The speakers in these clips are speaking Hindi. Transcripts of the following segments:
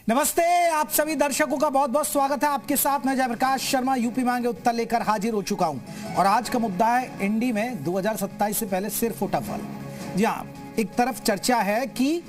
नमस्ते, आप सभी दर्शकों का बहुत बहुत स्वागत है। आपके साथ मैं जयप्रकाश शर्मा यूपी मांगे उत्तर लेकर हाजिर हो चुका हूं और आज का मुद्दा है इंडी में 2027 से पहले सिर्फ फुटबॉल। जी हां, एक तरफ चर्चा है कि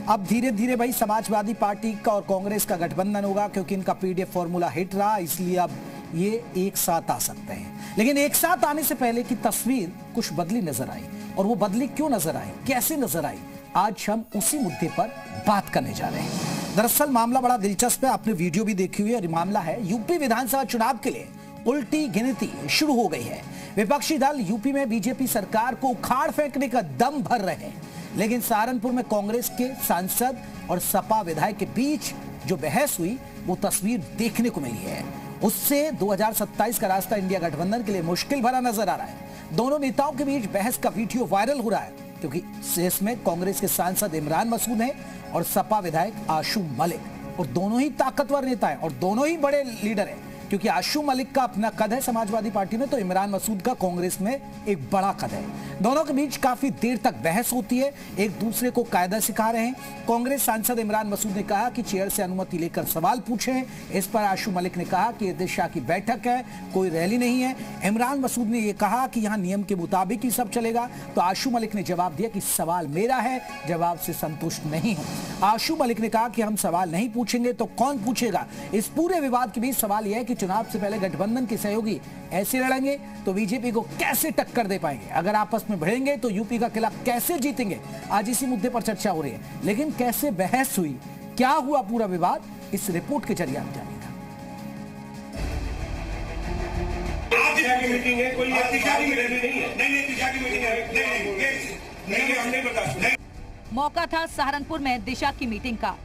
अब धीरे धीरे भाई समाजवादी पार्टी का और कांग्रेस का गठबंधन होगा क्योंकि इनका पीडीएफ फॉर्मूला हिट रहा, इसलिए अब ये एक साथ आ सकते हैं। लेकिन एक साथ आने से पहले की तस्वीर कुछ बदली नजर आई और वो बदली क्यों नजर आई, कैसे नजर आई, आज हम उसी मुद्दे पर बात करने जा रहे हैं। दरअसल मामला बड़ा दिलचस्प है, आपने वीडियो भी देखी हुई है। मामला है यूपी विधानसभा चुनाव के लिए उल्टी गिनती शुरू हो गई है। विपक्षी दल यूपी में बीजेपी सरकार को उखाड़ फेंकने का दम भर रहे हैं, लेकिन सहारनपुर में कांग्रेस के सांसद और सपा विधायक के बीच जो बहस हुई वो तस्वीर देखने को मिली है। उससे 2027 का रास्ता इंडिया गठबंधन के लिए मुश्किल भरा नजर आ रहा है। दोनों नेताओं के बीच बहस का वीडियो वायरल हो रहा है क्योंकि इसमें कांग्रेस के सांसद इमरान मसूद हैं और सपा विधायक आशू मलिक, और दोनों ही ताकतवर नेता हैं और दोनों ही बड़े लीडर हैं। क्योंकि आशू मलिक का अपना कद है समाजवादी पार्टी में, तो इमरान मसूद का कांग्रेस में एक बड़ा कद है। दोनों के बीच काफी देर तक बहस होती है, एक दूसरे को कायदा सिखा रहे हैं। कांग्रेस सांसद इमरान मसूद ने कहा कि चेयर से अनुमति लेकर सवाल पूछे। इस पर आशू मलिक ने कहा कि यह दिशा की बैठक है, कोई रैली नहीं है। इमरान मसूद ने यह कहा कि यहां नियम के मुताबिक ही सब चलेगा, तो आशू मलिक ने जवाब दिया कि सवाल मेरा है, जवाब से संतुष्ट नहीं हूं। आशू मलिक ने कहा कि हम सवाल नहीं पूछेंगे तो कौन पूछेगा। इस पूरे विवाद के बीच सवाल यह है कि चुनाव से पहले गठबंधन के सहयोगी ऐसे लड़ेंगे तो बीजेपी को कैसे टक्कर दे पाएंगे, अगर आपस में भिड़ेंगे तो यूपी का किला कैसे जीतेंगे। आज इसी मुद्दे पर चर्चा हो रही है, लेकिन कैसे बहस हुई, क्या हुआ पूरा विवाद, इस रिपोर्ट के जरिए आप जानिएगा। मीटिंग है, कोई दिशा की मीटिंग नहीं है। नहीं, दिशा की मीटिंग है। नहीं, हमने बता। मौका था सहारनपुर में दिशा की मीटिंग का।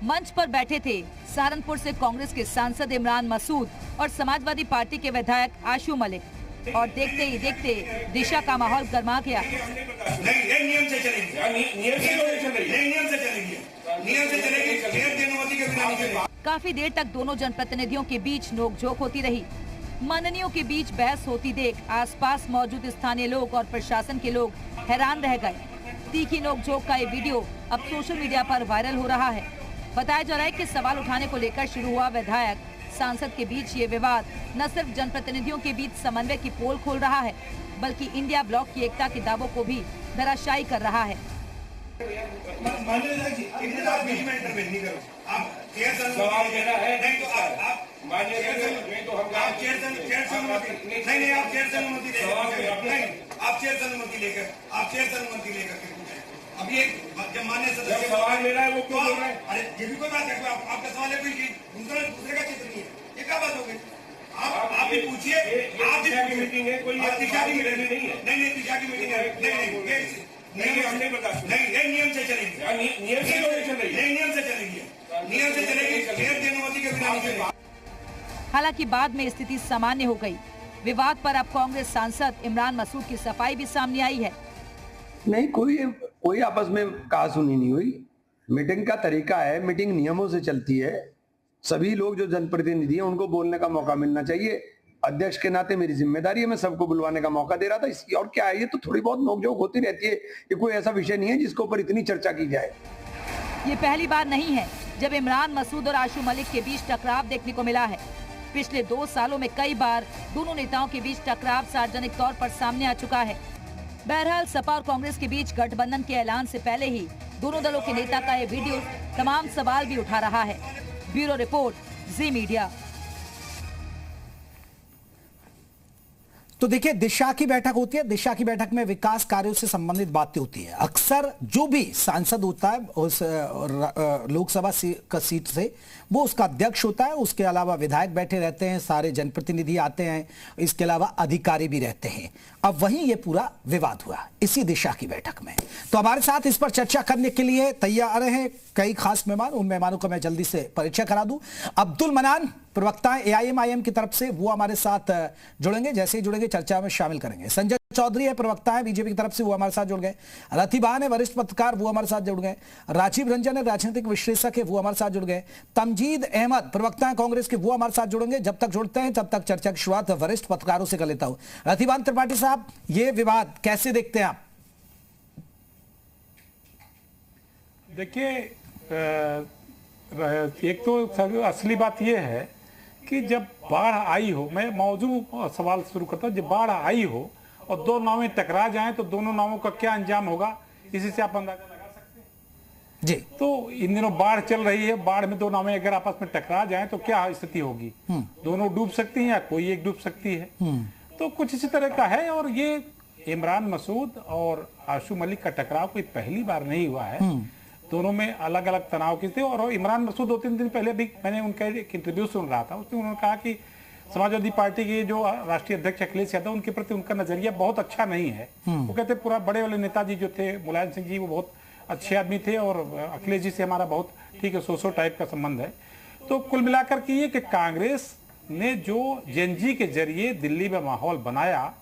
मंच पर बैठे थे सहारनपुर से कांग्रेस के सांसद इमरान मसूद और समाजवादी पार्टी के विधायक आशू मलिक, और देखते ही देखते दिशा का माहौल गर्मा गया। नियम से चलेगी, काफी देर तक दोनों जनप्रतिनिधियों के बीच नोकझोंक होती रही। मननियों के बीच बहस होती देख आसपास मौजूद स्थानीय लोग और प्रशासन के लोग हैरान रह गए। तीखी नोकझोंक का ये वीडियो अब सोशल मीडिया पर वायरल हो रहा है। बताया जा रहा है कि सवाल उठाने को लेकर शुरू हुआ विधायक सांसद के बीच ये विवाद न सिर्फ जनप्रतिनिधियों के बीच समन्वय की पोल खोल रहा है, बल्कि इंडिया ब्लॉक की एकता के दावों को भी धराशायी कर रहा है। अभी एक जब मान्य सदस्य सवाल मेरा है वो क्यों बोल रहे हैं? अरे ये भी कोई बात है, आपका सवाल है कोई दूसरे का चित्र नहीं है, ये क्या बात हो गई? आप भी पूछिए। आप दिशा की मीटिंग है, कोई दिशा की मीटिंग नहीं है। नहीं, दिशा की मीटिंग है। नहीं, हमने बता। नहीं, नियम से चलेगी। नियम से चलेगी। नियम से चलेगी, नियम से चलेगी। अनुमति के बिना नहीं। हालांकि बाद में स्थिति सामान्य हो गई। विवाद पर अब कांग्रेस सांसद इमरान मसूद की सफाई भी सामने आई है। नहीं, कोई आपस में कहासुनी नहीं हुई। मीटिंग का तरीका है, मीटिंग नियमों से चलती है। सभी लोग जो जनप्रतिनिधि हैं उनको बोलने का मौका मिलना चाहिए। अध्यक्ष के नाते मेरी जिम्मेदारी है, मैं सबको बुलवाने का मौका दे रहा था। इसकी और क्या है, ये तो थोड़ी बहुत नोकझोंक होती रहती है। ये कोई ऐसा विषय नहीं है जिसके ऊपर इतनी चर्चा की जाए। ये पहली बार नहीं है जब इमरान मसूद और आशू मलिक के बीच टकराव देखने को मिला है। पिछले 2 सालों में कई बार दोनों नेताओं के बीच टकराव सार्वजनिक तौर पर सामने आ चुका है। बहरहाल सपा और कांग्रेस के बीच गठबंधन के ऐलान से पहले ही दोनों दलों के नेता का ये वीडियो तमाम सवाल भी उठा रहा है। ब्यूरो रिपोर्ट, जी मीडिया। तो देखिए, दिशा की बैठक होती है। दिशा की बैठक में विकास कार्यों से संबंधित बातें होती है। अक्सर जो भी सांसद होता है उस लोकसभा का सीट से, वो उसका अध्यक्ष होता है। उसके अलावा विधायक बैठे रहते हैं, सारे जनप्रतिनिधि आते हैं, इसके अलावा अधिकारी भी रहते हैं। अब वहीं ये पूरा विवाद हुआ इसी दिशा की बैठक में। तो हमारे साथ इस पर चर्चा करने के लिए तैयार हैं कई खास मेहमान। उन मेहमानों का मैं जल्दी से परिचय करा दूं। अब्दुल मनान प्रवक्ता एआईएमआईएम की तरफ से, वो हमारे साथ जुड़ेंगे, जैसे ही जुड़ेंगे चर्चा में शामिल करेंगे। संजय चौधरी है, प्रवक्ता है बीजेपी की तरफ से, वो हमारे साथ जुड़ गए। रतिबान है, वरिष्ठ पत्रकार, वो हमारे साथ जुड़ गए। राजीव रंजन है, राजनीतिक विश्लेषक है, वो हमारे साथ जुड़ गए। तमजीद अहमद प्रवक्ता है कांग्रेस के, वो हमारे साथ जुड़ेंगे। जब तक जुड़ते हैं तब तक चर्चा की शुरुआत वरिष्ठ पत्रकारों से कर लेता हूं। रतिबान त्रिपाठी साहब, ये विवाद कैसे देखते हैं आप? देखिए, एक तो असली बात यह है कि जब बाढ़ आई हो, मैं मौजूद सवाल शुरू करता हूँ, जब बाढ़ आई हो और दो नावें टकरा जाएं तो दोनों नावों का क्या अंजाम होगा, इसी से आप अंदाजा लगा सकते हैं जी। तो इन दिनों बाढ़ चल रही है, बाढ़ में दो नावें अगर आपस में टकरा जाएं तो क्या स्थिति होगी, दोनों डूब सकती हैं या कोई एक डूब सकती है। तो कुछ इसी तरह का है। और ये इमरान मसूद और आशू मलिक का टकराव कोई पहली बार नहीं हुआ है, दोनों में अलग अलग तनाव की थे। और इमरान मसूद 2-3 दिन पहले भी मैंने उनका एक इंटरव्यू सुन रहा था, उसमें उन्होंने कहा कि समाजवादी पार्टी के जो राष्ट्रीय अध्यक्ष अखिलेश यादव, उनके प्रति उनका नजरिया बहुत अच्छा नहीं है। वो कहते पूरा बड़े वाले नेताजी जो थे मुलायम सिंह जी, वो बहुत अच्छे आदमी थे और अखिलेश जी से हमारा बहुत ठीक है सोसो टाइप का संबंध है। तो कुल मिलाकर के ये कि कांग्रेस ने जो जेएनजी के जरिए दिल्ली में माहौल बनाया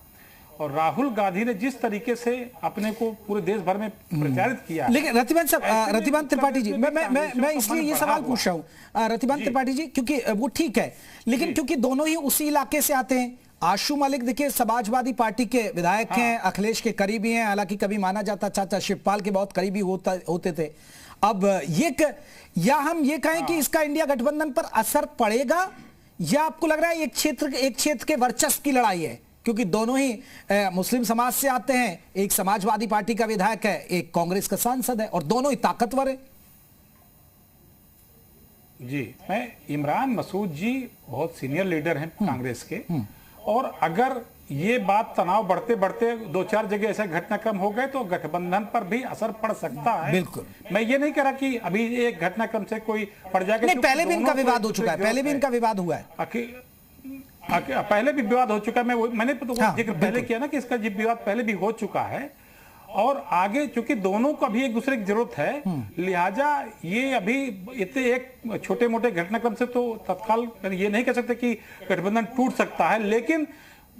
और राहुल गांधी ने जिस तरीके से अपने को पूरे देश भर में प्रचारित किया। लेकिन रतिमान त्रिपाठी जी, मैं इसलिए ये सवाल पूछ रहा हूँ रतिमान त्रिपाठी जी, क्योंकि वो ठीक है, लेकिन क्योंकि दोनों ही उसी इलाके से आते हैं। आशू मलिक देखिए समाजवादी पार्टी के विधायक हैं, अखिलेश के करीबी हैं, हालांकि कभी माना जाता चाचा शिवपाल के बहुत करीबी होते थे। अब या हम ये कहें कि इसका इंडिया गठबंधन पर असर पड़ेगा, या आपको लग रहा है एक क्षेत्र के वर्चस्व की लड़ाई है, क्योंकि दोनों ही मुस्लिम समाज से आते हैं, एक समाजवादी पार्टी का विधायक है, एक कांग्रेस का सांसद है, और दोनों ही ताकतवर है। जी, मैं इमरान मसूद जी बहुत सीनियर लीडर हैं कांग्रेस के, और अगर ये बात तनाव बढ़ते बढ़ते 2-4 जगह ऐसे घटनाक्रम हो गए तो गठबंधन पर भी असर पड़ सकता है। बिल्कुल, मैं ये नहीं कह रहा कि अभी एक घटनाक्रम से कोई पड़ जाएगा। नहीं, पहले भी इनका विवाद हो चुका है, पहले भी इनका विवाद हुआ है, पहले भी विवाद हो चुका है। मैंने जिक्र पहले किया ना कि इसका विवाद पहले भी हो चुका है, और आगे चूंकि दोनों को अभी एक दूसरे की जरूरत है, लिहाजा ये अभी इतने एक छोटे मोटे घटनाक्रम से तो तत्काल ये नहीं कह सकते कि गठबंधन टूट सकता है, लेकिन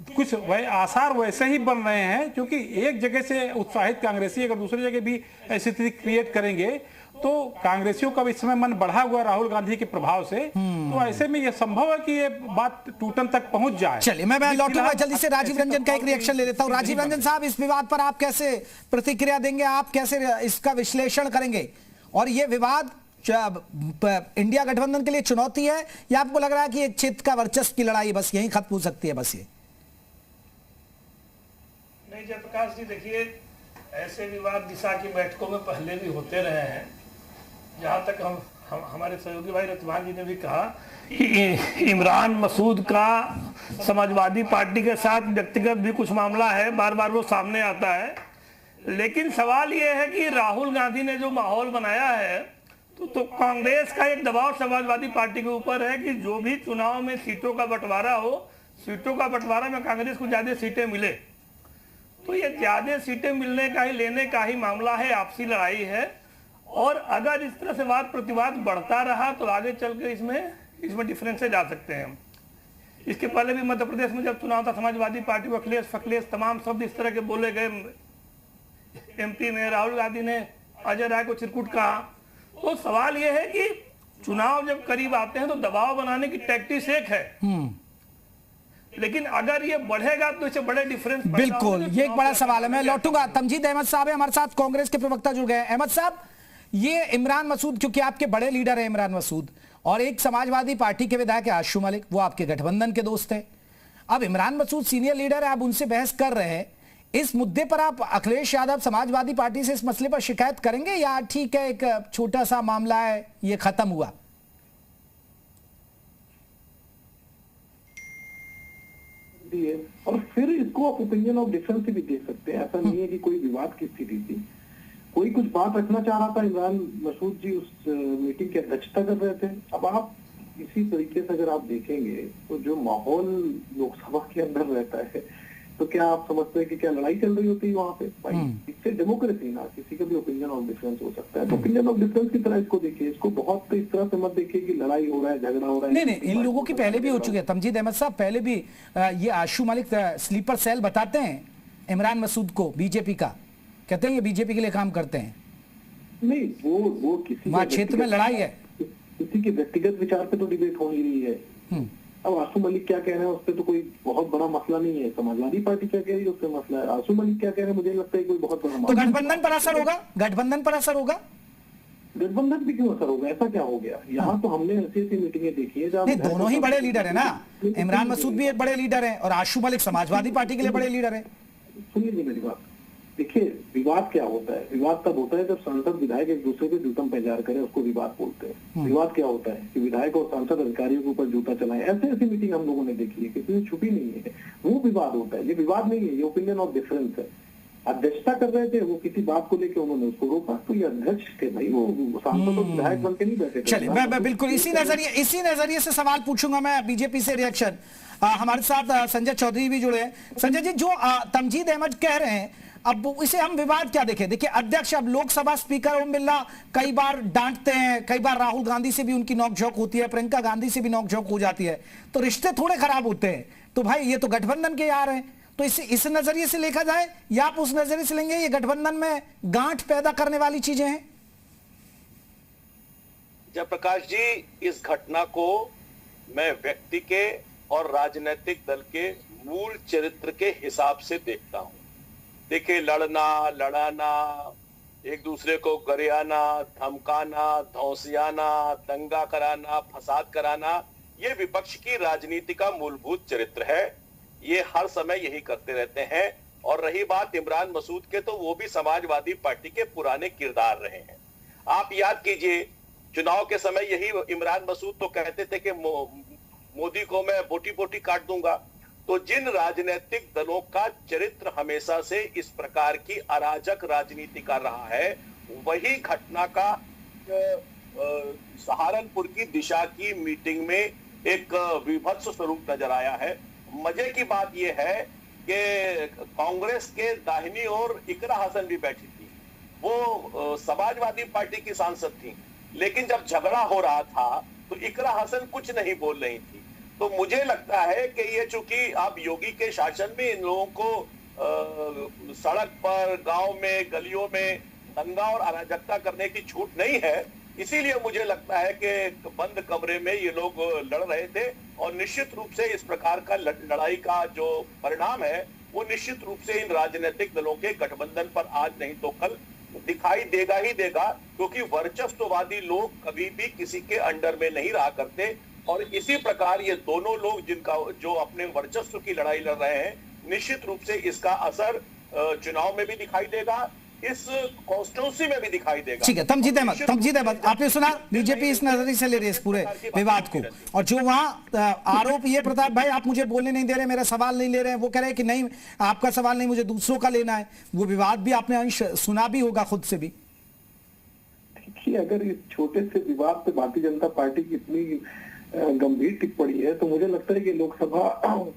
कुछ आसार वैसे ही बन रहे हैं, क्योंकि एक जगह से उत्साहित कांग्रेसी अगर दूसरी जगह भी ऐसी स्थिति क्रिएट करेंगे तो कांग्रेसियों का इस समय मन बढ़ा हुआ राहुल गांधी के प्रभाव से, तो ऐसे में यह संभव है कि ये बात टूटन तक पहुंच जाए। चलिए, मैं लौटूंगा जल्दी से राजीव रंजन का एक रिएक्शन ले लेता हूं। राजीव रंजन साहब, इस विवाद पर आप कैसे प्रतिक्रिया देंगे, आप कैसे इसका विश्लेषण करेंगे, और ये विवाद इंडिया गठबंधन के लिए चुनौती है, या आपको लग रहा है कि एक क्षेत्र का वर्चस्व की लड़ाई बस यहीं खत्म हो सकती है? बस ये नहीं, जयप्रकाश जी, देखिए ऐसे विवाद दिशा की बैठकों में पहले भी होते रहे हैं। जहाँ तक हम हमारे सहयोगी भाई रतवान जी ने भी कहा कि इमरान मसूद का समाजवादी पार्टी के साथ व्यक्तिगत भी कुछ मामला है, बार बार वो सामने आता है। लेकिन सवाल ये है कि राहुल गांधी ने जो माहौल बनाया है, तो कांग्रेस का एक दबाव समाजवादी पार्टी के ऊपर है कि जो भी चुनाव में सीटों का बंटवारा हो, सीटों का बंटवारा में कांग्रेस को ज्यादा सीटें मिले। तो ये ज्यादा सीटें मिलने का ही लेने का ही मामला है, आपसी लड़ाई है। और अगर इस तरह से वाद प्रतिवाद बढ़ता रहा तो आगे चल के इसमें डिफरेंस जा सकते हैं। इसके पहले भी मध्य प्रदेश में जब चुनाव था, समाजवादी पार्टी को अखिलेश तमाम शब्द इस तरह के बोले गए, एमपी में राहुल गांधी ने अजय राय को चिरकुट कहा। तो सवाल यह है कि चुनाव जब करीब आते हैं तो दबाव बनाने की टैक्टिस एक है, लेकिन अगर ये बढ़ेगा तो इससे बड़े डिफरेंस। बिल्कुल, ये एक बड़ा सवाल है। मैं लौटूंगा, तमजीद अहमद साहब है हमारे साथ, कांग्रेस के प्रवक्ता जुड़ गए। अहमद साहब, ये इमरान मसूद, क्योंकि आपके बड़े लीडर है इमरान मसूद, और एक समाजवादी पार्टी के विधायक है आशू मलिक, वो आपके गठबंधन के दोस्त हैं। अब इमरान मसूद सीनियर लीडर है, आप उनसे बहस कर रहे हैं इस मुद्दे पर, आप अखिलेश यादव समाजवादी पार्टी से इस मसले पर शिकायत करेंगे, या ठीक है एक छोटा सा मामला है, ये खत्म हुआ? और फिर इसको आप ओपिनियन ऑफ डिफरेंस भी दे सकते हैं। ऐसा नहीं है कि कोई विवाद की स्थिति थी, कोई कुछ बात रखना चाह रहा था, इमरान मसूद जी उस मीटिंग की अध्यक्षता कर रहे थे। अब आप इसी तरीके से अगर आप देखेंगे तो जो माहौल लोकसभा के अंदर रहता है, तो क्या आप समझते हैं कि क्या लड़ाई चल रही होती है वहां पे? भाई, इससे डेमोक्रेसी ना, किसी का भी ओपिनियन ऑफ डिफरेंस हो सकता है। तो ओपिनियन ऑफ डिफरेंस की तरह इसको देखिए, इसको बहुत इस तरह से मत देखिए कि लड़ाई हो रहा है, झगड़ा हो रहा है। नहीं, इन लोगों की पहले भी हो चुकी है तमजीद अहमद साहब, पहले भी ये आशू मलिक स्लीपर सेल बताते हैं इमरान मसूद को, बीजेपी का, कहते हैं ये बीजेपी के लिए काम करते हैं। नहीं, वो किसी क्षेत्र में लड़ाई है, किसी के व्यक्तिगत विचार पे तो डिबेट हो ही रही है। अब आशू मलिक क्या कह रहे हैं उस पर तो कोई बहुत बड़ा मसला नहीं है, समाजवादी पार्टी क्या कह रही है उस पर मसला है। आशू मलिक क्या कह रहे हैं मुझे लगता है कोई बहुत बड़ा तो गठबंधन पर असर होगा, गठबंधन पर असर होगा? गठबंधन पे क्यों असर होगा? ऐसा क्या हो गया? यहाँ तो हमने ऐसी ऐसी मीटिंगें देखी है जहाँ नहीं, दोनों ही बड़े लीडर है ना। इमरान मसूद भी एक बड़े लीडर है और आशू मलिक समाजवादी पार्टी के लिए बड़े लीडर है। सुनिए मेरी बात, देखिए विवाद क्या होता है? विवाद तब होता है जब सांसद विधायक एक दूसरे पे जूतम पैजार करे, उसको विवाद बोलते हैं। विवाद क्या होता है कि विधायक और सांसद अधिकारियों के ऊपर जूता चलाएं। ऐसे ऐसी मीटिंग हम लोगों ने देखी है, किसी छुपी नहीं है। वो विवाद होता है, ये विवाद नहीं है, ये ओपिनियन ऑफ डिफरेंस है। अध्यक्षता कर रहे थे वो, किसी बात को लेकर उन्होंने उसको रोका, तो ये अध्यक्ष थे भाई, वो सांसद और विधायक बन के नहीं बैठे थे। चलिए, मैं बिल्कुल इसी नजरिए से सवाल पूछूंगा मैं बीजेपी से रिएक्शन। हमारे साथ संजय चौधरी भी जुड़े हैं। संजय जी, जो तमजीद अहमद कह रहे हैं, अब इसे हम विवाद क्या देखें? देखिए, अध्यक्ष अब लोकसभा स्पीकर ओम बिरला कई बार डांटते हैं, कई बार राहुल गांधी से भी उनकी नोकझोंक होती है, प्रियंका गांधी से भी नोकझोंक हो जाती है, तो रिश्ते थोड़े खराब होते हैं। तो भाई ये तो गठबंधन के यार हैं, तो इस नजरिए से देखा जाए या आप उस नजरिए से लेंगे ये गठबंधन में गांठ पैदा करने वाली चीजें हैं? जयप्रकाश जी, इस घटना को मैं व्यक्ति के और राजनीतिक दल के मूल चरित्र के हिसाब से देखता हूं। देखिए, लड़ाना, एक दूसरे को गरियाना, धमकाना, धौंसियाना, दंगा कराना, फसाद कराना, ये विपक्ष की राजनीति का मूलभूत चरित्र है। ये हर समय यही करते रहते हैं। और रही बात इमरान मसूद के, तो वो भी समाजवादी पार्टी के पुराने किरदार रहे हैं। आप याद कीजिए, चुनाव के समय यही इमरान मसूद तो कहते थे कि मोदी को मैं बोटी बोटी काट दूंगा। तो जिन राजनीतिक दलों का चरित्र हमेशा से इस प्रकार की अराजक राजनीति का रहा है, वही घटना का सहारनपुर की दिशा की मीटिंग में एक विभत्स स्वरूप नजर आया है। मजे की बात यह है कि कांग्रेस के दाहिनी ओर इकरा हसन भी बैठी थी। वो समाजवादी पार्टी की सांसद थी, लेकिन जब झगड़ा हो रहा था तो इकरा हसन कुछ नहीं बोल रही थी। तो मुझे लगता है कि ये चूंकि आप योगी के शासन में इन लोगों को सड़क पर, गांव में, गलियों में दंगा और अराजकता करने की छूट नहीं है, इसीलिए मुझे लगता है कि बंद कमरे में ये लोग लड़ रहे थे। और निश्चित रूप से इस प्रकार का लड़ाई का जो परिणाम है वो निश्चित रूप से इन राजनीतिक दलों के गठबंधन पर आज नहीं तो कल दिखाई देगा ही देगा, क्योंकि वर्चस्ववादी लोग कभी भी किसी के अंडर में नहीं रहा करते। और इसी प्रकार ये दोनों लोग जो अपने वर्चस्व की लड़ाई लड़ रहे हैं, निश्चित रूप से इसका असर चुनाव में भी दिखाई देगा, इस कॉन्स्टिट्यूंसी में भी दिखाई देगा। ठीक है, तमजीद अहमद, आपने सुना बीजेपी इस नजरिए से ले रही है इस पूरे विवाद को। और जो वहां आरोप ये प्रताप भाई, आप मुझे बोलने नहीं दे रहे, मेरा सवाल नहीं ले रहे हैं, वो कह रहे हैं कि नहीं आपका सवाल नहीं, मुझे दूसरों का लेना है। वो विवाद भी आपने अंश सुना भी होगा खुद से भी। देखिए, अगर इस छोटे से विवाद पे भारतीय जनता पार्टी की इतनी गंभीर टिप्पणी है, तो मुझे लगता है कि लोकसभा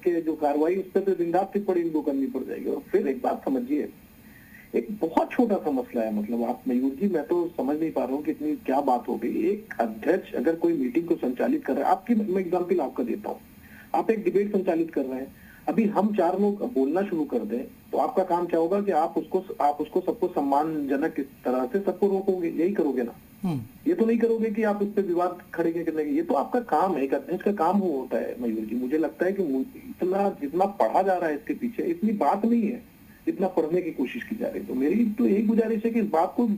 के जो कार्रवाई उस पर बिंदास टिप्पणी इनको करनी पड़ जाएगी। और फिर एक बात समझिए, एक बहुत छोटा सा मसला है, मतलब आप मयूर जी, मैं तो समझ नहीं पा रहा हूँ कि इतनी क्या बात हो गई। एक अध्यक्ष अगर कोई मीटिंग को संचालित कर रहा है, आपकी मैं एग्जाम्पल आपका देता हूँ, आप एक डिबेट संचालित कर रहे हैं, अभी हम 4 लोग बोलना शुरू कर दें, तो आपका काम क्या होगा कि आप उसको सबको सम्मानजनक इस तरह से सबको रोकोगे, यही करोगे ना। ये तो नहीं करोगे कि आप उस पर विवाद खड़े करने के, ये तो आपका काम है, एक अध्यक्ष का काम वो होता है। मयूर जी, मुझे लगता है कि इतना जितना पढ़ा जा रहा है इसके पीछे इतनी बात नहीं है जितना पढ़ने की कोशिश की जा रही है। तो मेरी तो यही गुजारिश है कि इस बात को,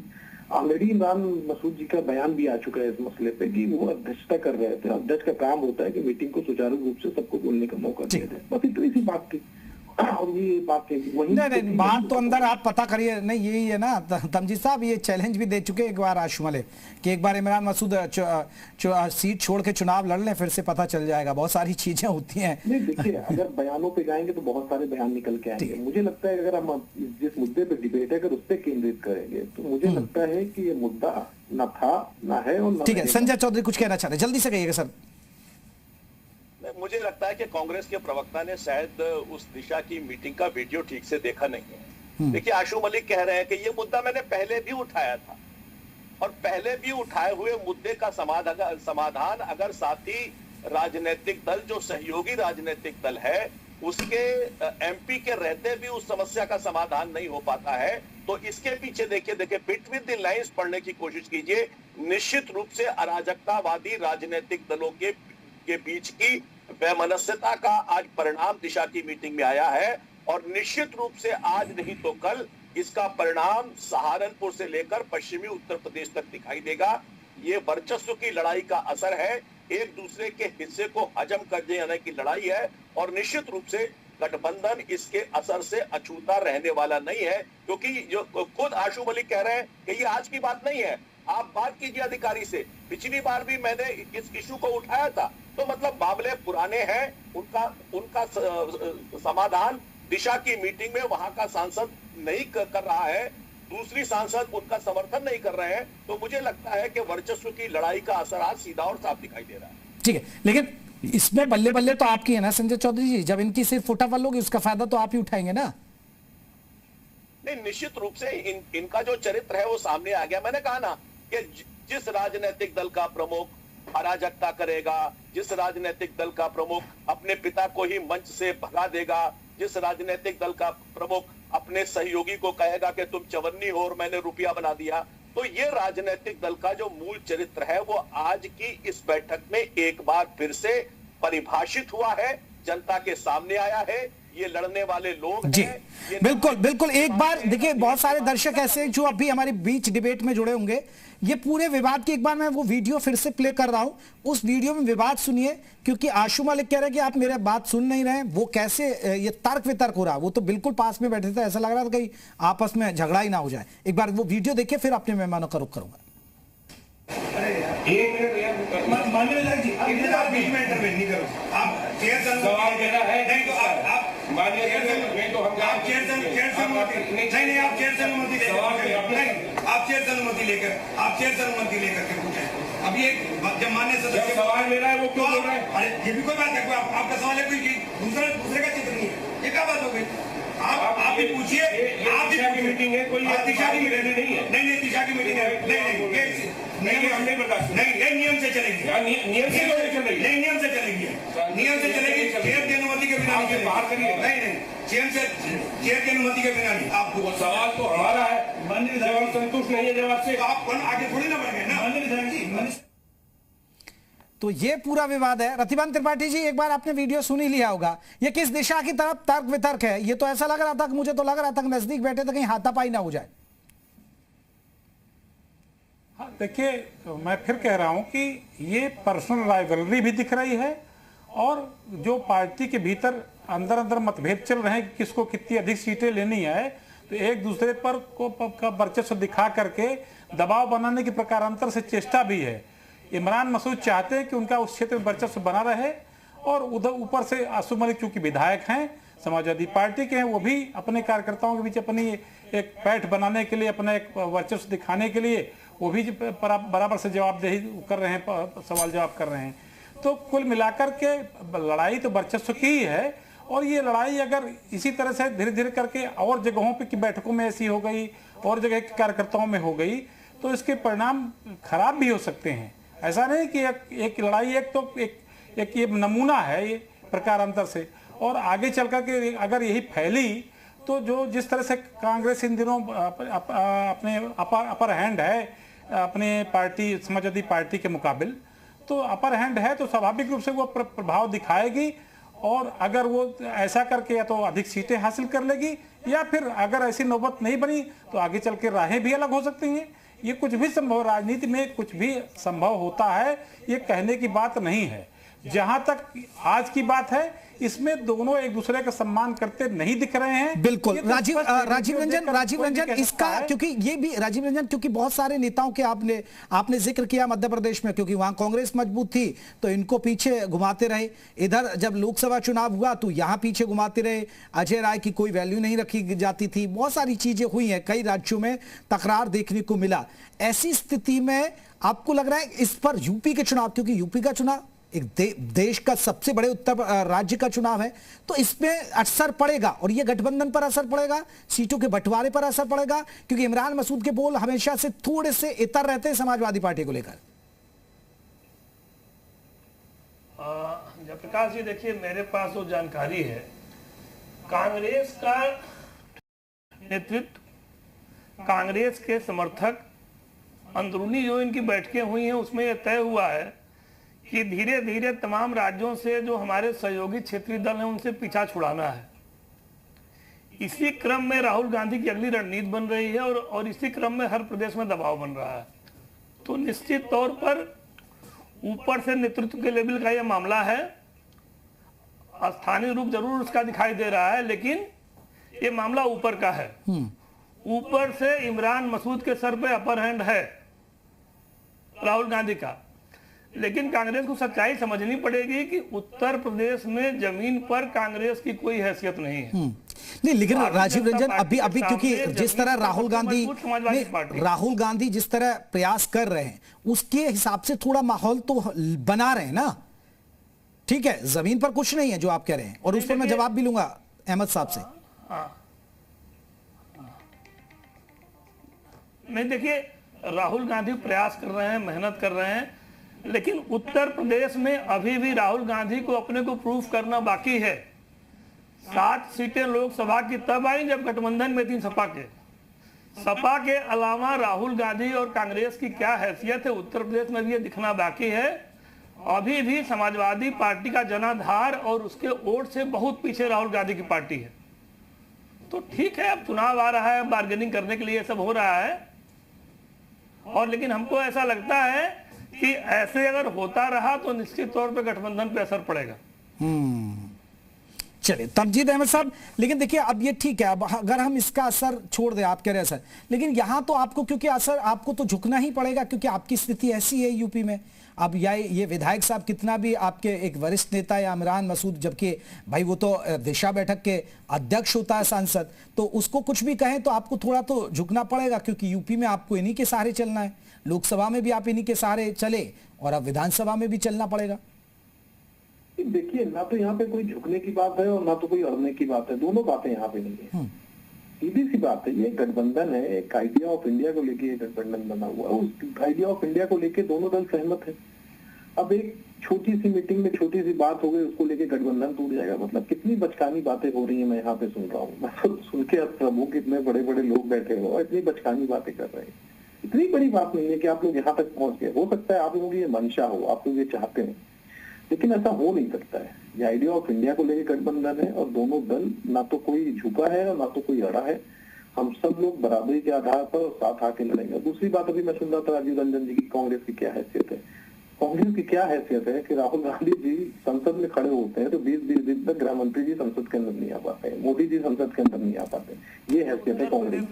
ऑलरेडी इमरान मसूद जी का बयान भी आ चुका है इस मसले पे कि वो अध्यक्षता कर रहे थे। अध्यक्ष का काम होता है कि मीटिंग को सुचारू रूप से सबको बोलने का मौका दिया जाए, बस इतनी सी बात थी। और ये बात वही नहीं, बात तो अंदर आप पता करिए। नहीं, यही है ना तमजीद साहब, ये चैलेंज भी दे चुके एक बार आशू मलिक कि एक बार इमरान मसूद सीट छोड़ के चुनाव लड़ लें, फिर से पता चल जाएगा। बहुत सारी चीजें होती हैं। नहीं, देखिए, अगर बयानों पे जाएंगे तो बहुत सारे बयान निकल के आएंगे। मुझे लगता है अगर हम जिस मुद्दे पे डिबेट है अगर उस पर केंद्रित करेंगे तो मुझे लगता है कि ये मुद्दा न था, न है और न। ठीक है, संजय चौधरी कुछ कहना चाह रहे, जल्दी से कहिएगा सर। मुझे लगता है कि कांग्रेस के प्रवक्ता ने शायद उस दिशा की मीटिंग का वीडियो ठीक से देखा नहीं है। देखिए, आशू मलिक कह रहे हैं कि ये मुद्दा मैंने पहले भी उठाया था, और पहले भी उठाए हुए मुद्दे का समाधान अगर साथी राजनीतिक दल, जो सहयोगी राजनीतिक दल है, उसके एमपी के रहते भी उस समस्या का समाधान नहीं हो पाता है, तो इसके पीछे देखिए बिटवीन द लाइंस पढ़ने की कोशिश कीजिए। निश्चित रूप से अराजकतावादी राजनीतिक दलों के बीच की वैमनस्यता का आज परिणाम दिशा की मीटिंग में आया है। और निश्चित रूप से आज नहीं तो कल इसका परिणाम सहारनपुर से लेकर पश्चिमी उत्तर प्रदेश तक दिखाई देगा। ये वर्चस्व की लड़ाई का असर है, एक दूसरे के हिस्से को हजम कर देने की लड़ाई है और निश्चित रूप से गठबंधन इसके असर से अछूता रहने वाला नहीं है, क्योंकि जो खुद आशु मलिक कह रहे हैं कि ये आज की बात नहीं है। आप बात कीजिए अधिकारी से, पिछली बार भी मैंने इस इशू को उठाया था, तो मतलब मामले पुराने हैं, उनका समाधान दिशा की मीटिंग में वहां का सांसद नहीं कर रहा है, दूसरी सांसद उनका समर्थन नहीं कर रहे हैं, तो मुझे लगता है कि वर्चस्व की लड़ाई का असर आज सीधा और साफ दिखाई दे रहा है। ठीक है, लेकिन इसमें बल्ले बल्ले तो आपकी है ना संजय चौधरी जी, जब इनकी सिर्फ फुटाफल होगी उसका फायदा तो आप ही उठाएंगे ना? नहीं, निश्चित रूप से इनका जो चरित्र है वो सामने आ गया। मैंने कहा ना कि जिस राजनीतिक दल का प्रमुख अराजकता करेगा, जिस राजनीतिक दल का प्रमुख अपने पिता को ही मंच से भगा देगा, जिस राजनीतिक दल का प्रमुख अपने सहयोगी को कहेगा कि तुम चवन्नी हो और मैंने रुपया बना दिया, तो ये राजनीतिक दल का जो मूल चरित्र है वो आज की इस बैठक में एक बार फिर से परिभाषित हुआ है, जनता के सामने आया है। ये लड़ने वाले लोग जी हैं, बिल्कुल बिल्कुल। एक बार देखिए, बहुत सारे दर्शक ऐसे हैं जो अभी हमारे बीच डिबेट में जुड़े होंगे। ये पूरे विवाद की एक बार मैं वो वीडियो फिर से प्ले कर रहा हूं, उस वीडियो में विवाद सुनिए, क्योंकि आशु मलिक कह रहे हैं कि आप मेरे बात सुन नहीं रहे हैं। वो कैसे ये तर्क वितर्क हो रहा है, वो तो बिल्कुल पास में बैठे थे, ऐसा लग रहा था कहीं आपस में झगड़ा ही ना हो जाए। एक बार वो वीडियो देखिए, फिर अपने मेहमानों का रुख करूंगा। माननीय विधायक जी, आप बीच में इंटरवेन नहीं करो। आप चेयर सवाल मेरा है, नहीं तो आप माननीय नहीं तो हम आप चेयर से अनुमति नहीं, आप चेयर से अनुमति लेकर नहीं, आप चेयर से अनुमति लेकर के पूछें। अभी एक जब माननीय सदस्य सवाल मेरा है वो क्यों बोल रहे हैं? अरे ये भी कोई बात है, आपका सवाल है कोई दूसरे का चित्र नहीं है, ये क्या बात हो गई? आप भी पूछिए, आप दिशा की मीटिंग है, कोई दिशा की मीटिंग नहीं है। नहीं, दिशा की मीटिंग है, नहीं, हम नहीं बर्दाश्त, नहीं, नियम से चलेगी, नियम से चलेगी, नहीं, नियम से चलेगी, चेयर की अनुमति के बिना नहीं, बाहर करिए, नहीं, चेयर की अनुमति के बिना नहीं। आपको सवाल तो हमारा है, माननीय विधायक संतुष्ट नहीं है जवाब से, आप आगे थोड़ी ना बढ़ गए ना। माननीय विधायक जी, तो ये पूरा विवाद है। रतिभान त्रिपाठी जी, एक बार आपने वीडियो सुन ही लिया होगा, ये किस दिशा की तरफ तर्क वितर्क है? ये तो ऐसा लग रहा था, मुझे तो लग रहा था कि नजदीक बैठे थे, कहीं हाथापाई ना हो जाए। हाँ, देखिए, मैं फिर कह रहा हूं कि ये पर्सनल राइवलरी भी दिख रही है, और जो पार्टी के भीतर अंदर अंदर मतभेद चल रहे हैं कि किसको कितनी अधिक सीटें लेनी है, तो एक दूसरे पर का वर्चस्व दिखा करके दबाव बनाने की प्रकारांतर से चेष्टा भी है। इमरान मसूद चाहते हैं कि उनका उस क्षेत्र में वर्चस्व बना रहे, और उधर ऊपर से आशु मलिक चूंकि विधायक हैं, समाजवादी पार्टी के हैं, वो भी अपने कार्यकर्ताओं के बीच अपनी एक पैठ बनाने के लिए, अपना एक वर्चस्व दिखाने के लिए वो भी बराबर से जवाबदेही कर रहे हैं, सवाल जवाब कर रहे हैं। तो कुल मिलाकर के लड़ाई तो वर्चस्व की ही है, और ये लड़ाई अगर इसी तरह से धीरे धीरे करके और जगहों पे की बैठकों में ऐसी हो गई, और जगह के कार्यकर्ताओं में हो गई, तो इसके परिणाम खराब भी हो सकते हैं। ऐसा नहीं कि एक लड़ाई एक ये नमूना है ये प्रकारांतर से, और आगे चल करके अगर यही फैली तो जो जिस तरह से कांग्रेस इन दिनों अपने अपर हैंड है अपने पार्टी समाजवादी पार्टी के मुकाबिल, तो अपर हैंड है, तो स्वाभाविक रूप से वो प्रभाव दिखाएगी, और अगर वो ऐसा करके या तो अधिक सीटें हासिल कर लेगी, या फिर अगर ऐसी नौबत नहीं बनी तो आगे चल के राहें भी अलग हो सकती हैं। ये कुछ भी संभव, राजनीति में कुछ भी संभव होता है, ये कहने की बात नहीं है। जहां तक आज की बात है, इसमें दोनों एक दूसरे का सम्मान करते नहीं दिख रहे हैं। बिल्कुल। राजीव रंजन इसका, क्योंकि ये भी राजीव रंजन, क्योंकि बहुत सारे नेताओं के आपने जिक्र किया मध्य प्रदेश में, क्योंकि वहां कांग्रेस मजबूत थी तो इनको पीछे घुमाते रहे, इधर जब लोकसभा चुनाव हुआ तो यहां पीछे घुमाते रहे, अजय राय की कोई वैल्यू नहीं रखी जाती थी, बहुत सारी चीजें हुई हैं, कई राज्यों में तकरार देखने को मिला। ऐसी स्थिति में आपको लग रहा है इस पर यूपी के चुनाव, क्योंकि यूपी का चुनाव एक देश का सबसे बड़े उत्तर राज्य का चुनाव है, तो इसमें असर पड़ेगा, और ये गठबंधन पर असर पड़ेगा, सीटों के बंटवारे पर असर पड़ेगा, क्योंकि इमरान मसूद के बोल हमेशा से थोड़े से इतर रहते हैं समाजवादी पार्टी को लेकर। जयप्रकाश जी, देखिए, मेरे पास जो जानकारी है, कांग्रेस का नेतृत्व, कांग्रेस के समर्थक, अंदरूनी जो इनकी बैठकें हुई हैं उसमें यह तय हुआ है कि धीरे धीरे तमाम राज्यों से जो हमारे सहयोगी क्षेत्रीय दल हैं उनसे पीछा छुड़ाना है। इसी क्रम में राहुल गांधी की अगली रणनीति बन रही है और इसी क्रम में हर प्रदेश में दबाव बन रहा है। तो निश्चित तौर पर ऊपर से नेतृत्व के लेवल का यह मामला है, स्थानीय रूप जरूर उसका दिखाई दे रहा है, लेकिन ये मामला ऊपर का है। ऊपर से इमरान मसूद के सर पे अपर हैंड है राहुल गांधी का, लेकिन कांग्रेस को सच्चाई समझनी पड़ेगी कि उत्तर प्रदेश में जमीन पर कांग्रेस की कोई हैसियत नहीं है। नहीं, लेकिन राजीव रंजन अभी क्योंकि जिस तरह राहुल गांधी जिस तरह प्रयास कर रहे हैं उसके हिसाब से थोड़ा माहौल तो बना रहे हैं ना। ठीक है, जमीन पर कुछ नहीं है जो आप कह रहे हैं, और उस पर मैं जवाब भी लूंगा अहमद साहब से। नहीं, देखिए, राहुल गांधी प्रयास कर रहे हैं, मेहनत कर रहे हैं, लेकिन उत्तर प्रदेश में अभी भी राहुल गांधी को अपने को प्रूफ करना बाकी है। 7 सीटें लोकसभा की तब आई जब गठबंधन में थी सपा के अलावा राहुल गांधी और कांग्रेस की क्या हैसियत है उत्तर प्रदेश में भी ये दिखना बाकी है। अभी भी समाजवादी पार्टी का जनाधार और उसके वोट से बहुत पीछे राहुल गांधी की पार्टी है। तो ठीक है, अब चुनाव आ रहा है, बार्गेनिंग करने के लिए सब हो रहा है, और लेकिन हमको ऐसा लगता है कि ऐसे अगर होता रहा तो निश्चित तौर पे गठबंधन पे असर पड़ेगा। चलिए तमजीद अहमद साहब, लेकिन देखिए अब ये ठीक है, अब अगर हम इसका असर छोड़ दें, आप कह रहे हैं असर, लेकिन यहां तो आपको क्योंकि असर आपको तो झुकना ही पड़ेगा क्योंकि आपकी स्थिति ऐसी है यूपी में। अब ये विधायक साहब कितना भी आपके एक वरिष्ठ नेता या इमरान मसूद, जबकि भाई वो तो दिशा बैठक के अध्यक्ष होता है सांसद, तो उसको कुछ भी कहें तो आपको थोड़ा तो झुकना पड़ेगा क्योंकि यूपी में आपको इन्हीं के सहारे चलना है, लोकसभा में भी आप इन्हीं के सहारे चले और अब विधानसभा में भी चलना पड़ेगा। देखिए, ना तो यहाँ पे कोई झुकने की बात है और ना तो कोई अड़ने की बात है, दोनों बातें यहाँ पे नहीं है। सीधी सी बात है, ये गठबंधन है, एक आइडिया ऑफ इंडिया को लेके ये गठबंधन बना हुआ है, उस आइडिया ऑफ इंडिया को लेके दोनों दल सहमत है। अब एक छोटी सी मीटिंग में छोटी सी बात हो गई, उसको लेके गठबंधन टूट जाएगा, मतलब कितनी बचकानी बातें हो रही है। मैं यहाँ पे सुन रहा हूँ, मैं सुन के प्रभु कितने बड़े बड़े लोग बैठे हो, इतनी बचकानी बातें कर रहे हैं। इतनी बड़ी बात नहीं है कि आप लोग यहाँ तक पहुंच गए। हो सकता है आप लोगों की ये मंशा हो, आप लोग ये चाहते हैं, लेकिन ऐसा हो नहीं सकता है। ये आइडिया ऑफ इंडिया को लेकर गठबंधन है और दोनों दल, ना तो कोई झुका है और ना तो कोई अड़ा है। हम सब लोग बराबरी के आधार पर साथ आके लड़ेंगे। दूसरी बात, अभी मैं सुन रहा था राजीव रंजन जी की, कांग्रेस की क्या हैसियत है। कांग्रेस की क्या हैसियत है कि राहुल गांधी जी संसद में खड़े होते हैं तो 20-20 दिन तक गृह मंत्री जी संसद के अंदर नहीं आ पाते हैं, मोदी जी संसद के अंदर नहीं आ पाते। ये हैसियत है कांग्रेस।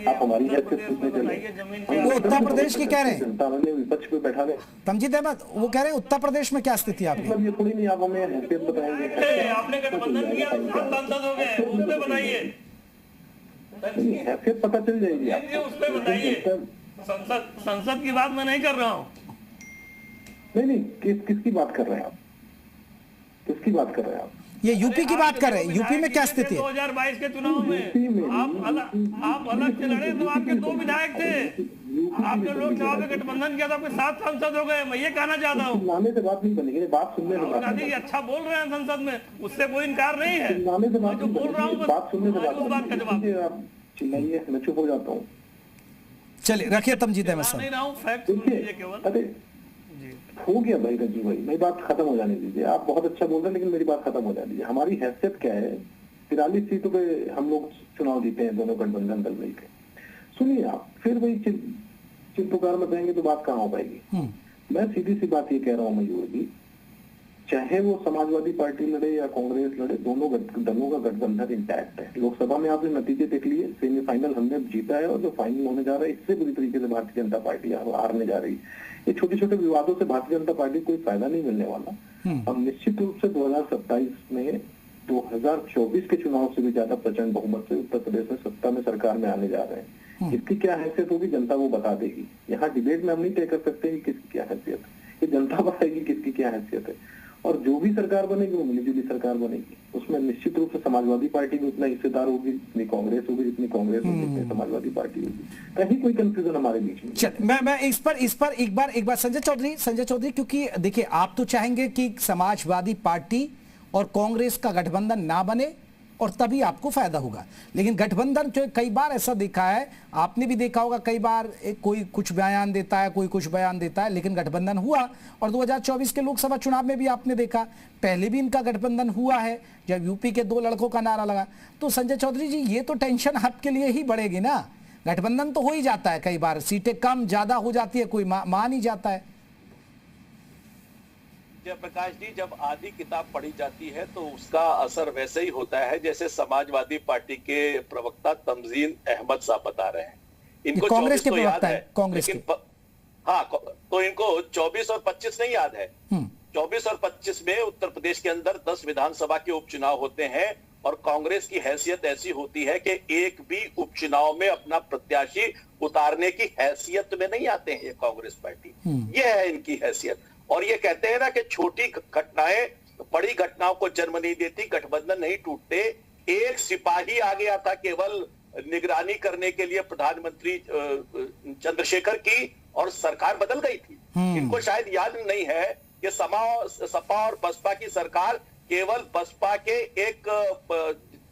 आप हमारी हैसियत पूछने चले, वो उत्तर प्रदेश की कह रहे हैं, जनता ने विपक्ष पे बैठा रहे। तमजीद अहमद वो कह रहे हैं उत्तर प्रदेश में क्या स्थिति है आपकी? मतलब ये थोड़ी नहीं आप हमें हैसियत बताएंगे। आपने गठबंधन किया, सांसद हो गए, उस पे बताइए, हैसियत पता चल जाएगी आपको, उस पे बताइए। संसद की बात मैं नहीं कर रहा हूँ। नहीं, किसकी बात कर रहे हैं आप? किसकी बात कर रहे हैं आप? ये यूपी की बात कर रहे हैं। यूपी में क्या स्थिति है? 2022 के चुनाव में आप अलग से लड़े तो आपके 2 विधायक थे, आपने लोकसभा में गठबंधन किया था, आपके 7 सांसद हो गए। मैं ये कहना चाहता हूँ, चिल्लाने से बात नहीं बनेगी, बात सुनने से बात। गांधी जी अच्छा बोल रहे हैं संसद में, उससे कोई इनकार नहीं है। चिल्लाने से बात जो बोल रहा हूँ बात सुनने से बात का जवाब। आप चिल्लाइए, मैं चुप हो जाता हूँ। चलिए रखिए तमजीद अहमद साहब। नहीं रहा हूँ, फैक्ट सुनिए केवल। अरे हो गया भाई रज्जू भाई, मेरी बात खत्म हो जाने दीजिए। आप बहुत अच्छा बोल रहे हैं, लेकिन मेरी बात खत्म हो जाने दीजिए। हमारी हैसियत क्या है? 43 सीटों पे हम लोग चुनाव जीते हैं, दोनों गठबंधन दल मिलकर। सुनिए, आप फिर वही चिंतुकार में कहेंगे तो बात कहाँ हो पाएगी। मैं सीधी सी बात ये कह रहा हूँ मयूर जी, चाहे वो समाजवादी पार्टी लड़े या कांग्रेस लड़े, दोनों दलों का गठबंधन इंटैक्ट है। लोकसभा में आपने नतीजे देख लिए, सेमीफाइनल हमने जीता है और जो फाइनल होने जा रहा है इससे बुरी तरीके से भारतीय जनता पार्टी हारने जा रही है। ये छोटे छोटे विवादों से भारतीय जनता पार्टी को कोई फायदा नहीं मिलने वाला। हम निश्चित रूप से 2027 में 2024 के चुनाव से भी ज्यादा प्रचंड बहुमत से उत्तर प्रदेश में सत्ता में सरकार में आने जा रहे हैं। इसकी क्या हैसियत होगी जनता वो बता देगी। यहाँ डिबेट में हम नहीं तय कर सकते कि किसकी क्या हैसियत है, ये जनता बताएगी किसकी क्या हैसियत है। और जो भी सरकार बनेगी वो मिलीजुली सरकार बनेगी, उसमें निश्चित रूप से समाजवादी पार्टी भी उतना हिस्सेदार होगी जितनी कांग्रेस होगी, जितनी कांग्रेस होगी जितनी समाजवादी पार्टी होगी। कहीं कोई कंफ्यूजन हमारे बीच में। चल मैं इस पर एक बार संजय चौधरी, क्योंकि देखिए आप तो चाहेंगे कि समाजवादी पार्टी और कांग्रेस का गठबंधन ना बने और तभी आपको फायदा होगा। लेकिन गठबंधन जो कई बार ऐसा देखा है, आपने भी देखा होगा, कई बार कोई कुछ बयान देता है, कोई कुछ बयान देता है, लेकिन गठबंधन हुआ। और 2024 के लोकसभा चुनाव में भी आपने देखा, पहले भी इनका गठबंधन हुआ है जब यूपी के 2 लड़कों का नारा लगा। तो संजय चौधरी जी, ये तो टेंशन आपके लिए ही बढ़ेगी ना। गठबंधन तो हो ही जाता है, कई बार सीटें कम ज्यादा हो जाती है, कोई मान ही जाता है। प्रकाश जी, जब आधी किताब पढ़ी जाती है तो उसका असर वैसे ही होता है जैसे समाजवादी पार्टी के प्रवक्ता तमजीन अहमद साहब बता रहे हैं। इनको कांग्रेस के तो याद प्रवक्ता है, है, कांग्रेस के। हाँ, तो इनको 24 और 25 नहीं याद है। 24 और 25 में उत्तर प्रदेश के अंदर 10 विधानसभा के उपचुनाव होते हैं और कांग्रेस की हैसियत ऐसी होती है कि एक भी उपचुनाव में अपना प्रत्याशी उतारने की हैसियत में नहीं आते हैं ये कांग्रेस पार्टी। ये है इनकी हैसियत। और ये कहते हैं ना कि छोटी घटनाएं बड़ी घटनाओं को जन्म नहीं देती, गठबंधन नहीं टूटते। एक सिपाही आ गया था केवल निगरानी करने के लिए प्रधानमंत्री चंद्रशेखर की, और सरकार बदल गई थी। इनको शायद याद नहीं है कि सपा और बसपा की सरकार केवल बसपा के एक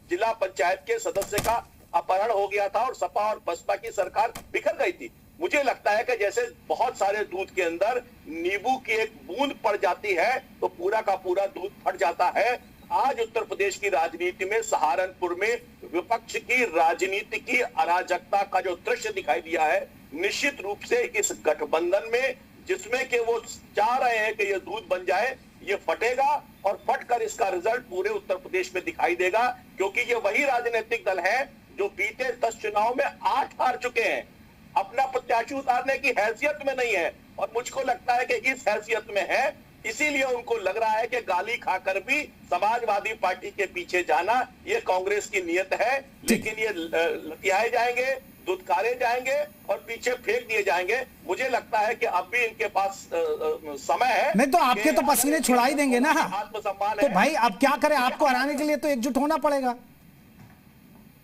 जिला पंचायत के सदस्य का अपहरण हो गया था और सपा और बसपा की सरकार बिखर गई थी। मुझे लगता है कि जैसे बहुत सारे दूध के अंदर नींबू की एक बूंद पड़ जाती है तो पूरा का पूरा दूध फट जाता है। आज उत्तर प्रदेश की राजनीति में, सहारनपुर में विपक्ष की राजनीति की अराजकता का जो दृश्य दिखाई दिया है, निश्चित रूप से इस गठबंधन में, जिसमें कि वो चाह रहे हैं कि ये दूध बन जाए, ये फटेगा और फटकर इसका रिजल्ट पूरे उत्तर प्रदेश में दिखाई देगा। क्योंकि ये वही राजनीतिक दल है जो बीते 10 चुनाव में 8 हार चुके हैं, अपना प्रत्याशी उतारने की हैसियत में नहीं है। और मुझको लगता है कि इस हैसियत में है, इसीलिए उनको लग रहा है कि गाली खाकर भी समाजवादी पार्टी के पीछे जाना ये कांग्रेस की नियत है। लेकिन ये लतियाए जाएंगे, दुत्कारे जाएंगे और पीछे फेंक दिए जाएंगे। मुझे लगता है कि अब भी इनके पास समय है। नहीं तो आपके तो पसीने छुड़ा ही देंगे ना। आत्मसम्मान तो है। भाई अब क्या करें, आपको हराने के लिए तो एकजुट होना पड़ेगा।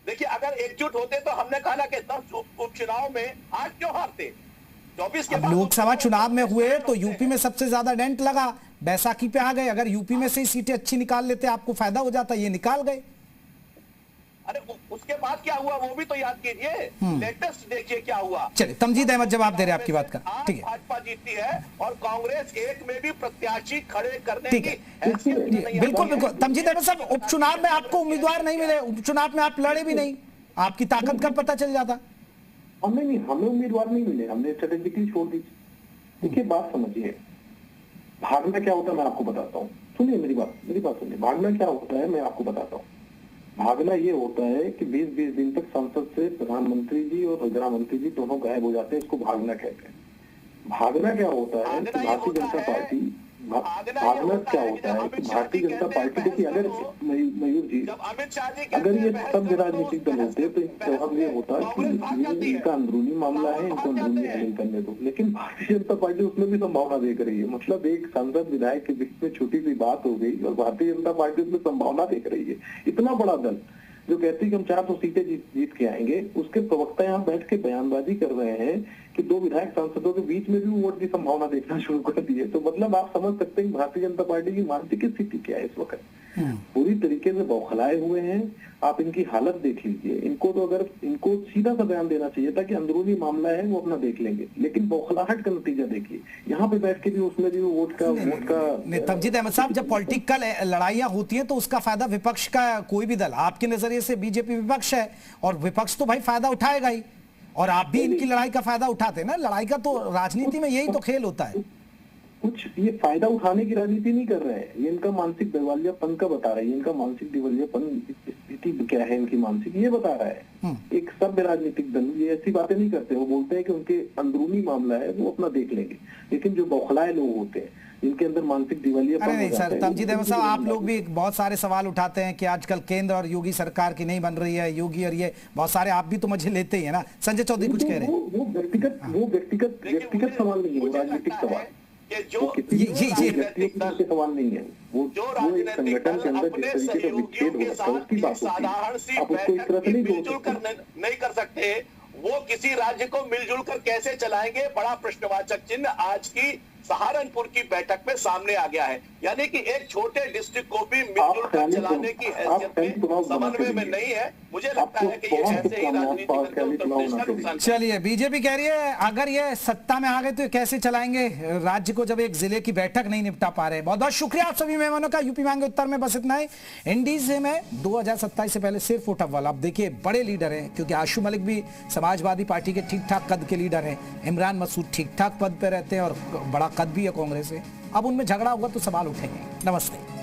देखिए, अगर एकजुट होते तो हमने कहा ना कि 10 उपचुनाव में 8 क्यों हारते। 24 के अब लोकसभा चुनाव में हुए तो यूपी में सबसे ज्यादा डेंट लगा, बैसाखी पे आ गए। अगर यूपी में से ही सीटें अच्छी निकाल लेते आपको फायदा हो जाता, ये निकाल गए। अरे उसके बाद क्या हुआ वो भी तो याद कीजिए। लेटेस्ट देखिए क्या हुआ। चलिए, तमजीद अहमद जवाब दे रहे हैं आपकी बात का। ठीक है, भाजपा जीतती है और कांग्रेस एक में भी प्रत्याशी खड़े करने ठीक की है, हैसियत नहीं है। बिल्कुल बिल्कुल। तमजीद अहमद साहब, उपचुनाव में आपको उम्मीदवार नहीं मिले, उपचुनाव में आप लड़े भी नहीं, आपकी ताकत का पता चल जाता। हमें उम्मीदवार नहीं मिले, हमने स्ट्रेटेजिकली छोड़ दी। देखिए, बात समझिए, भागना क्या होता है मैं आपको बताता हूँ। सुनिए मेरी बात सुनिए। भागना क्या होता है मैं आपको बताता हूँ। भागना ये होता है कि 20-20 दिन तक संसद से प्रधानमंत्री जी और गृह मंत्री जी दोनों गायब हो जाते हैं, इसको भागना कहते हैं। भागना क्या होता है कि भारतीय जनता पार्टी, भागना क्या होता है कि भारतीय जनता पार्टी, देखिए अगर मयूर जी, अगर ये सब राजनीतिक दल होते तो जवाब ये होता कि ये इनका अंदरूनी मामला है, इनको अंदरूनी हैंडल करने दो। लेकिन भारतीय जनता पार्टी उसमें भी संभावना देख रही है। मतलब एक सांसद विधायक के बीच में छोटी सी बात हो गई और भारतीय जनता पार्टी उसमें संभावना देख रही है। इतना बड़ा दल जो कहती है कि हम 400 सीटें जीत के आएंगे, उसके प्रवक्ता यहाँ बैठ के बयानबाजी कर रहे हैं कि 2 विधायक सांसदों के बीच में भी वोट की संभावना देखना शुरू कर दी है। तो मतलब आप समझ सकते हैं भारतीय जनता पार्टी की मानसिक स्थिति क्या है इस वक्त। पूरी तरीके से बौखलाए हुए हैं। आप इनकी हालत देख लीजिए। इनको सीधा सा बयान देना चाहिए था कि अंदरूनी मामला है, वो अपना देख लेंगे। लेकिन बौखलाहट का नतीजा देखिए, यहाँ पे बैठ के भी उसमें भी वोट का तमजीद अहमद साहब, जब पॉलिटिकल लड़ाइयां होती हैं तो उसका फायदा विपक्ष का, कोई भी दल, आपके नजरिए से बीजेपी विपक्ष है और विपक्ष तो भाई फायदा उठाएगा ही, और आप भी इनकी लड़ाई का फायदा उठाते हैं ना। लड़ाई का तो राजनीति में यही तो खेल होता है। कुछ ये फायदा उठाने की राजनीति नहीं कर रहे हैं, ये इनका मानसिक दिवालियापन का बता रहा है। इनका मानसिक दिवालियापन स्थिति क्या है इनकी मानसिक, ये बता रहा है। एक सभ्य राजनीतिक दल ये ऐसी बातें नहीं करते। वो बोलते हैं कि उनके अंदरूनी मामला है, वो अपना देख लेंगे। लेकिन जो बौखलाए लोग होते हैं, जिनके अंदर मानसिक दिवालियापन, अरे नहीं सर, तमजीद अहमद साहब, आप लोग भी बहुत सारे सवाल उठाते हैं कि आजकल केंद्र और योगी सरकार की नहीं बन रही है, योगी और ये बहुत सारे आप भी तो मजे लेते ही है ना। संजय चौधरी कुछ कह रहे हैं। वो व्यक्तिगत सवाल नहीं है, वो राजनीतिक सवाल, ये व्यक्तिगत सवाल नहीं है। वो एक संगठन के अंदर जिस तरीके का विच्छेद हो रहा है उसकी बात होती है। आप उसको इस तरह से नहीं कर सकते। वो किसी राज्य को मिलजुल कर कैसे चलाएंगे, बड़ा प्रश्नवाचक चिन्ह आज की सहारनपुर की बैठक में सामने आ गया है। यानी कि एक छोटे डिस्ट्रिक्ट को भी मिलजुल कर चलाने की हैसियत में, समन्वय में नहीं है। मुझे लगता है कि ये ऐसे ही राजनीति करके उत्तर प्रदेश का नुकसान। चलिए, बीजेपी कह रही है अगर ये सत्ता में आ गए तो ये कैसे चलाएंगे राज्य को जब एक जिले की बैठक नहीं निपटा पा रहे। बहुत बहुत शुक्रिया आप सभी मेहमानों का। यूपी मांगे उत्तर में बस इतना ही। एनडीए में 2027 से पहले सिर्फ वोटावाल। अब देखिए बड़े लीडर हैं, क्योंकि आशु मलिक भी समाजवादी पार्टी के ठीक ठाक कद के लीडर हैं, इमरान मसूद ठीक ठाक पद पे रहते हैं और बड़ा कद भी है कांग्रेस से। अब उनमें झगड़ा होगा तो सवाल उठेंगे। नमस्ते।